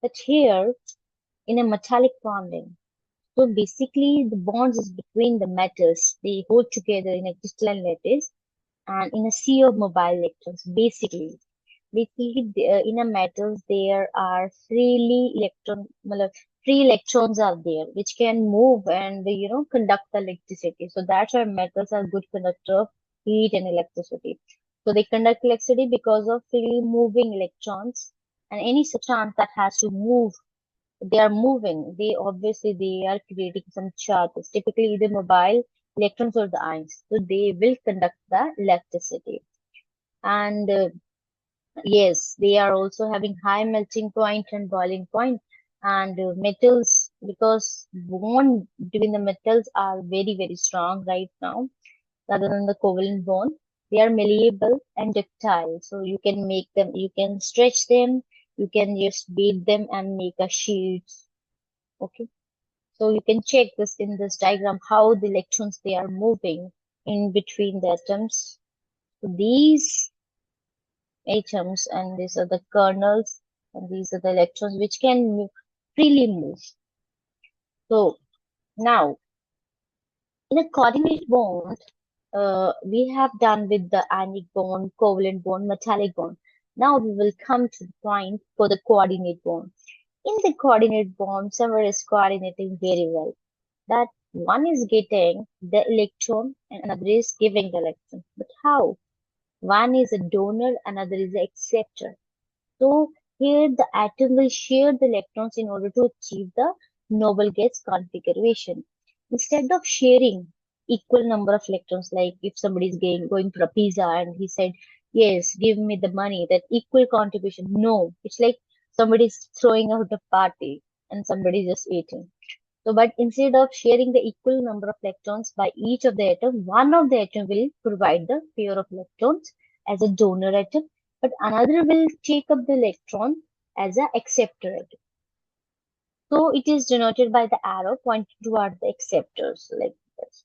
But here, in a metallic bonding, so basically the bonds is between the metals. They hold together in a crystalline lattice and in a sea of mobile electrons. Basically, in a metals there are free electrons are there which can move and conduct the electricity. So that's why metals are good conductor of heat and electricity. So they conduct electricity because of freely moving electrons, and any substance that has to move, they are moving. They are creating some charges, typically either mobile electrons or the ions. So they will conduct the electricity. And yes, they are also having high melting point and boiling point. And metals, because bond between the metals are very, very strong right now, rather than the covalent bond. They are malleable and ductile. So you can make them, you can stretch them, you can just beat them and make a sheets. Okay. So you can check this in this diagram, how the electrons, they are moving in between the atoms. So these atoms, and these are the kernels, and these are the electrons which can freely move. So now, in a coordinate bond, we have done with the ionic bond, covalent bond, metallic bond. Now we will come to the point for the coordinate bond. In the coordinate bond, someone is coordinating very well. That one is getting the electron and another is giving the electron. But how? One is a donor, another is an acceptor. So here the atom will share the electrons in order to achieve the noble gas configuration. Instead of sharing equal number of electrons, like if somebody is going for a pizza and he said, yes, give me the money, that equal contribution. No, it's like somebody is throwing out a party and somebody is just eating. So, but instead of sharing the equal number of electrons by each of the atom, one of the atom will provide the pair of electrons as a donor atom, but another will take up the electron as a acceptor atom. So it is denoted by the arrow pointing toward the acceptors like this.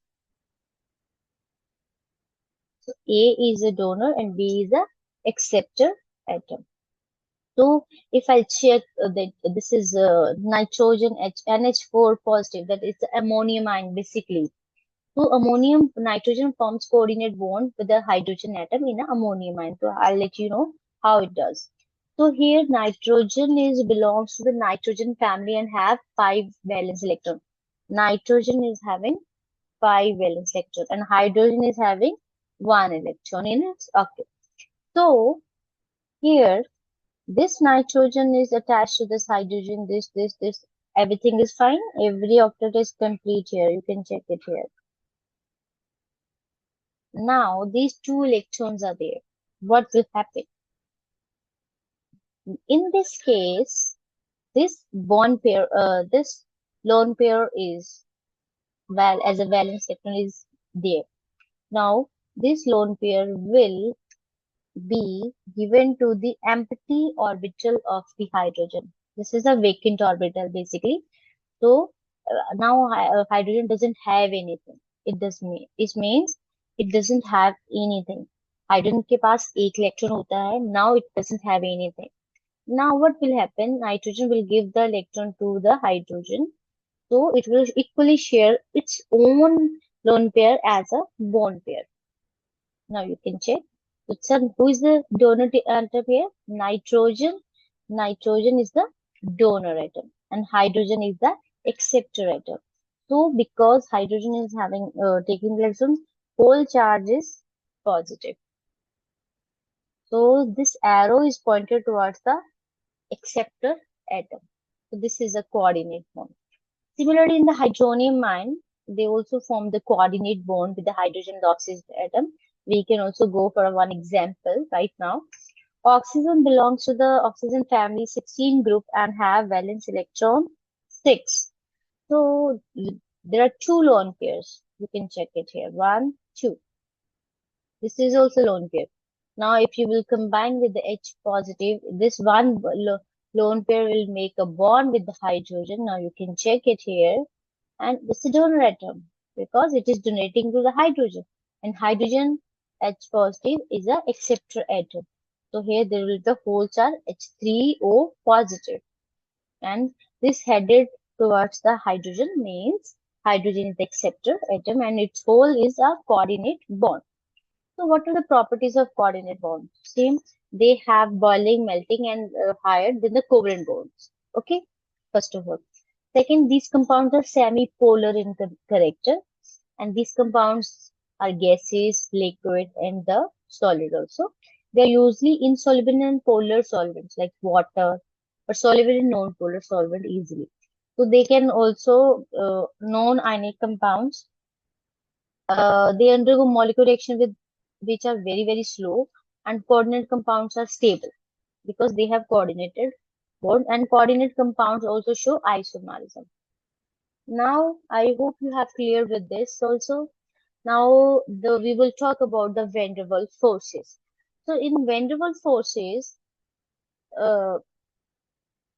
So A is a donor and B is a acceptor atom. So if I check that this is nitrogen NH4 positive, that is the ammonium ion basically. So ammonium nitrogen forms coordinate bond with the hydrogen atom in an ammonium ion. So I'll let you know how it does. So here nitrogen is belongs to the nitrogen family and have 5 valence electron. Nitrogen is having 5 valence electron and hydrogen is having 1 electron in it. Okay. So here this nitrogen is attached to this hydrogen, this. Everything is fine. Every octet is complete here. You can check it here. Now these 2 electrons are there. What will happen? In this case, this bond pair, this lone pair is as a valence electron is there. Now this lone pair will be given to the empty orbital of the hydrogen. This is a vacant orbital basically. So now hydrogen doesn't have anything. It means it doesn't have anything. Hydrogen के पास एक electron होता है. Now it doesn't have anything. Now what will happen? Nitrogen will give the electron to the hydrogen. So it will equally share its own lone pair as a bond pair. Now you can check. So who is the donor atom here? Nitrogen. Nitrogen is the donor atom and hydrogen is the acceptor atom. So because hydrogen is having taking electrons, whole charge is positive. So this arrow is pointed towards the acceptor atom. So this is a coordinate bond. Similarly, in the hydronium ion, they also form the coordinate bond with the hydrogen and the oxygen atom. We can also go for one example right now. Oxygen belongs to the oxygen family 16 group and have valence electron 6. So there are 2 lone pairs. You can check it here. 1, 2. This is also lone pair. Now, if you will combine with the H positive, this one lone pair will make a bond with the hydrogen. Now, you can check it here. And this is a donor atom because it is donating to the hydrogen. And hydrogen H positive is a acceptor atom. So here there will be the whole charge H3O positive. and this headed towards the hydrogen means hydrogen is the acceptor atom and its whole is a coordinate bond. So what are the properties of coordinate bonds? Same, they have boiling, melting, and higher than the covalent bonds. Okay, first of all. Second, these compounds are semi-polar in character, and these compounds are gases, liquid, and the solid also. They are usually insoluble in polar solvents like water, but soluble in non-polar solvent easily. So they can also non-ionic compounds, they undergo molecular reaction with which are very, very slow, and coordinate compounds are stable because they have coordinated bond, and coordinate compounds also show isomerism. Now, I hope you have clear with this also. Now, we will talk about the van der Waals forces. So, in van der Waals forces, uh,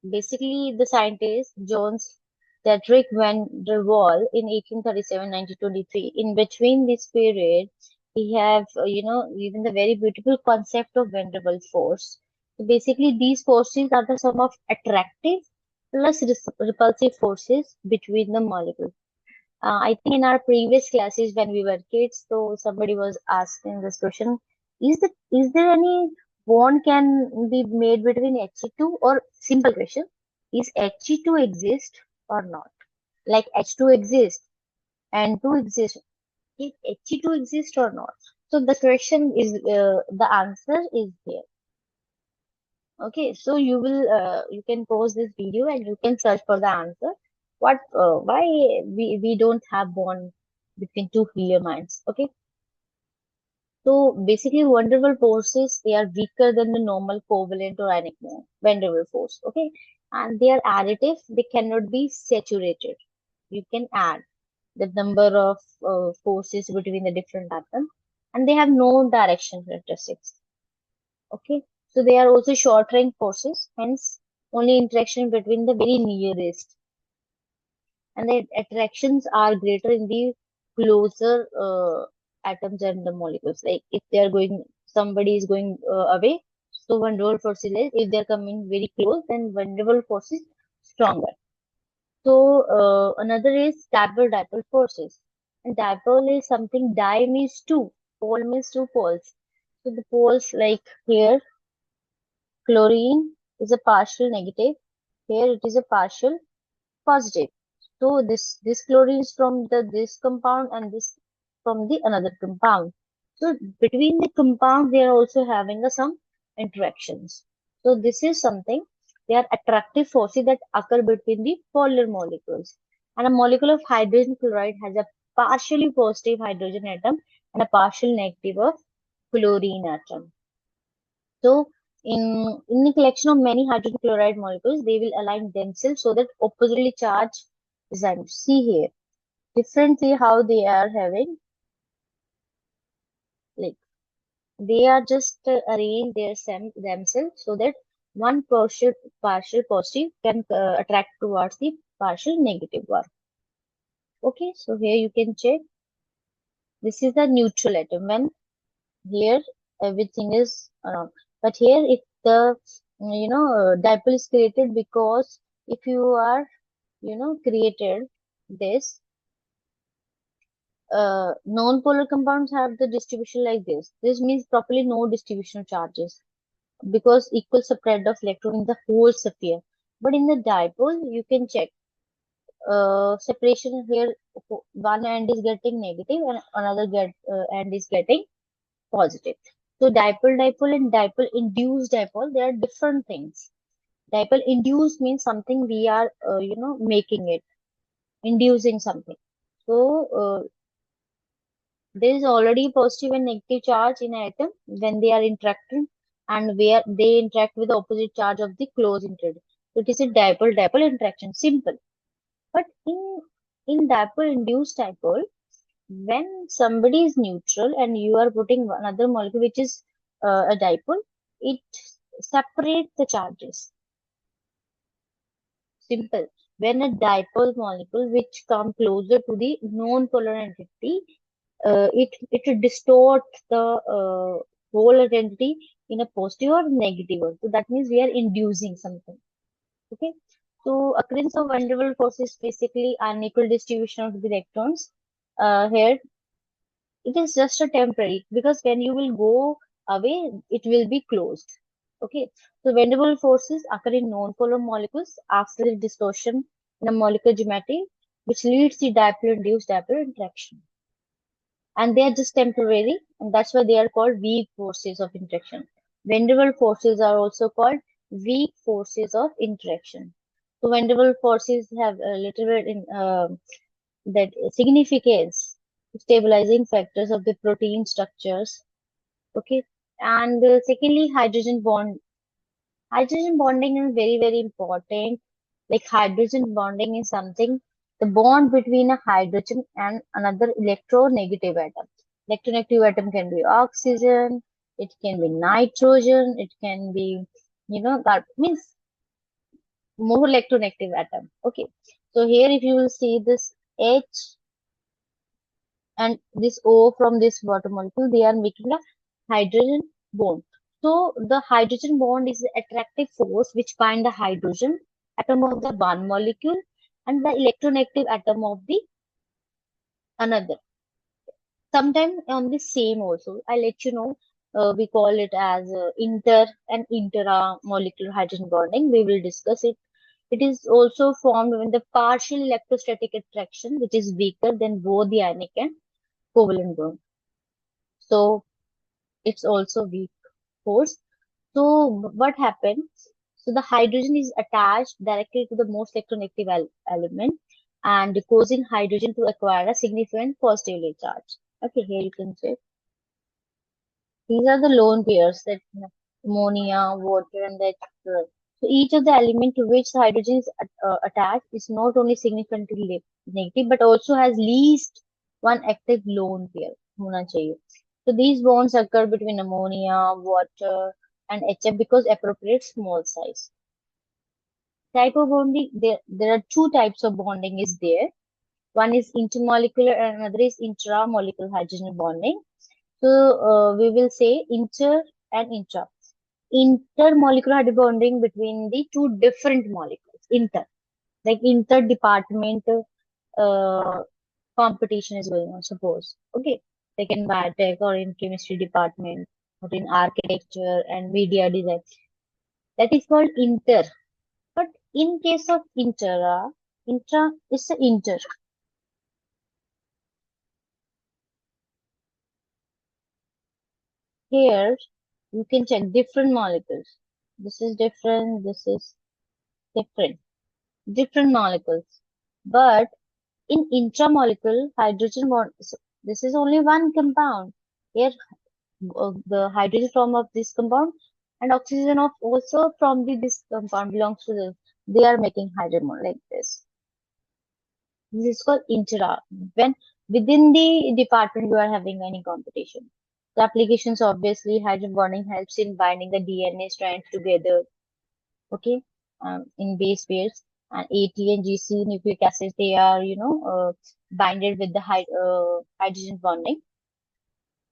basically the scientist Jones Cedric van der Waal in 1837-1923. In between this period, he have even the very beautiful concept of van der Waals force. So basically, these forces are the sum of attractive plus repulsive forces between the molecules. I think in our previous classes when we were kids, so somebody was asking this question: is there any bond can be made between He2 or simple question? Is He2 exist or not? Like H2 exists and 2 exists. Is He2 exist or not? So the question is the answer is here. Okay, so you can pause this video and you can search for the answer. Why we don't have bond between two helium ions? Okay, so basically, van der Waals forces they are weaker than the normal covalent or ionic van der Waals force. Okay, and they are additive. They cannot be saturated. You can add the number of forces between the different atoms, and they have no direction characteristics. Okay, so they are also short range forces, hence only interaction between the very nearest, and the attractions are greater in the closer atoms and the molecules. Like if they are going, somebody is going away, so van der Waals force is less. If they are coming very close, then van der Waals force is stronger. So another is dipole forces, and dipole is something. Di means two, pole means two poles. So the poles like here chlorine is a partial negative. Here it is a partial positive. So this chlorine is from the this compound and this from the another compound. So between the compound they are also having some interactions. So this is something, they are attractive forces that occur between the polar molecules. And a molecule of hydrogen chloride has a partially positive hydrogen atom and a partial negative of chlorine atom. So in the collection of many hydrogen chloride molecules, they will align themselves so that oppositely charged enzymes. See here, differently how they are having, like they are just arrange themselves so that one partial positive can attract towards the partial negative one. Okay, so here you can check. This is the neutral atom. When here everything is around, but here if the dipole is created, because if you are created this non-polar compounds have the distribution like this. This means properly no distribution of charges because equal spread of electron in the whole sphere. But in the dipole, you can check separation here. One end is getting negative and another end is getting positive. So dipole and dipole induced dipole, they are different things. Dipole induced means something we are making it, inducing something. So there is already positive and negative charge in an atom when they are interacting, and where they interact with the opposite charge of the close integral. So it is a dipole-dipole interaction, simple. But in dipole induced dipole, when somebody is neutral and you are putting another molecule which is a dipole, it separates the charges. Simple. When a dipole molecule which come closer to the non-polar entity, it distorts the whole identity in a positive or negative one. So that means we are inducing something. Okay. So occurrence of van der Waals force is basically unequal distribution of the electrons. Here it is just a temporary because when you will go away, it will be closed. Okay, so van der Waals forces occur in non-polar molecules after the distortion in a molecular geometry, which leads to dipole-induced dipole interaction. And they are just temporary, and that's why they are called weak forces of interaction. Van der Waals forces are also called weak forces of interaction. So van der Waals forces have a little bit in that significance, stabilizing factors of the protein structures. Okay, and secondly, hydrogen bonding is very, very important. Like hydrogen bonding is something, the bond between a hydrogen and another electronegative atom. Electronegative atom can be oxygen, it can be nitrogen, it can be, means more electronegative atom. Okay. So here if you will see this H and this O from this water molecule, they are making a hydrogen bond. So the hydrogen bond is the attractive force which bind the hydrogen atom of the one molecule and the electronegative atom of the another. Sometimes on the same also. I let you know. We call it as inter and intramolecular hydrogen bonding. We will discuss it. It is also formed when the partial electrostatic attraction, which is weaker than both the ionic and covalent bond. So it's also weak force. So what happens? So the hydrogen is attached directly to the most electronegative element and causing hydrogen to acquire a significant positively charge. Okay, here you can see these are the lone pairs that ammonia, water, and the ether. So each of the element to which the hydrogen is attached is not only significantly negative but also has least one active lone pair. होना चाहिए. So these bonds occur between ammonia, water, and HF because appropriate small size. Type of bonding, there are two types of bonding is there. One is intermolecular and another is intramolecular hydrogen bonding. So we will say inter and intra. Intermolecular hydrogen bonding between the two different molecules. Inter, like inter-department competition is going on, suppose. Okay, like in biotech or in chemistry department or in architecture and media design. That is called inter. But in case of intra is the inter. Here you can check different molecules. This is different, this is different. Different molecules. But in intramolecule hydrogen bond, so this is only one compound. Here the hydrogen form of this compound and oxygen of also from this compound belongs to this. They are making hydrogen bond like this. This is called intra. When within the department you are having any competition. The applications obviously hydrogen bonding helps in binding the DNA strands together. Okay, in base pairs and AT and GC nucleic acids they are binded with the hydrogen bonding.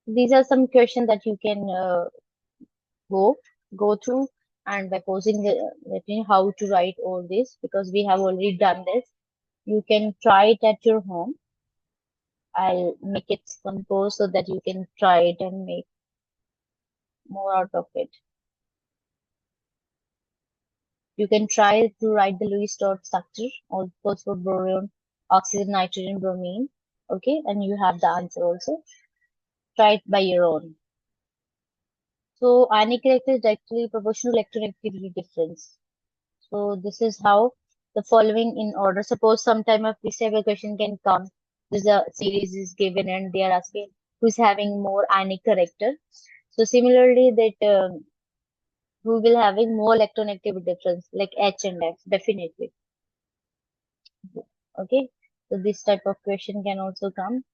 These are some questions that you can go go through and by posing let me know how to write all this because we have already done this. You can try it at your home. I'll make it compose so that you can try it and make more out of it. You can try to write the Lewis dot structure, also for boron, oxygen, nitrogen, bromine. Okay, and you have the answer also. Try it by your own. So ionic character is directly proportional to electronegativity difference. So this is how the following in order. Suppose sometime a pre-stable question can come. This a series is given and they are asking who's having more ionic character. So similarly that who will having more electronegativity difference like H and F definitely. Okay, so this type of question can also come.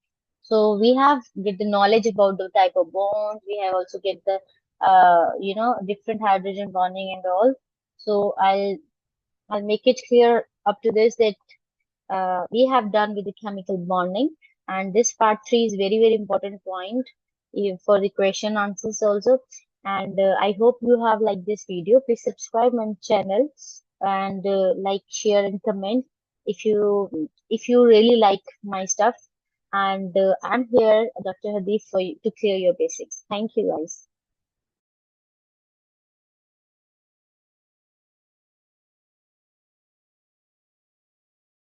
So we have get the knowledge about the type of bonds. We have also get the different hydrogen bonding and all. So I'll make it clear up to this that we have done with the chemical bonding, and this part 3 is very very important point for the question answers also. And I hope you have liked this video. Please subscribe my channel and like, share, and comment if you really like my stuff. And I'm here, Dr. Hadith, for you to clear your basics. Thank you, guys.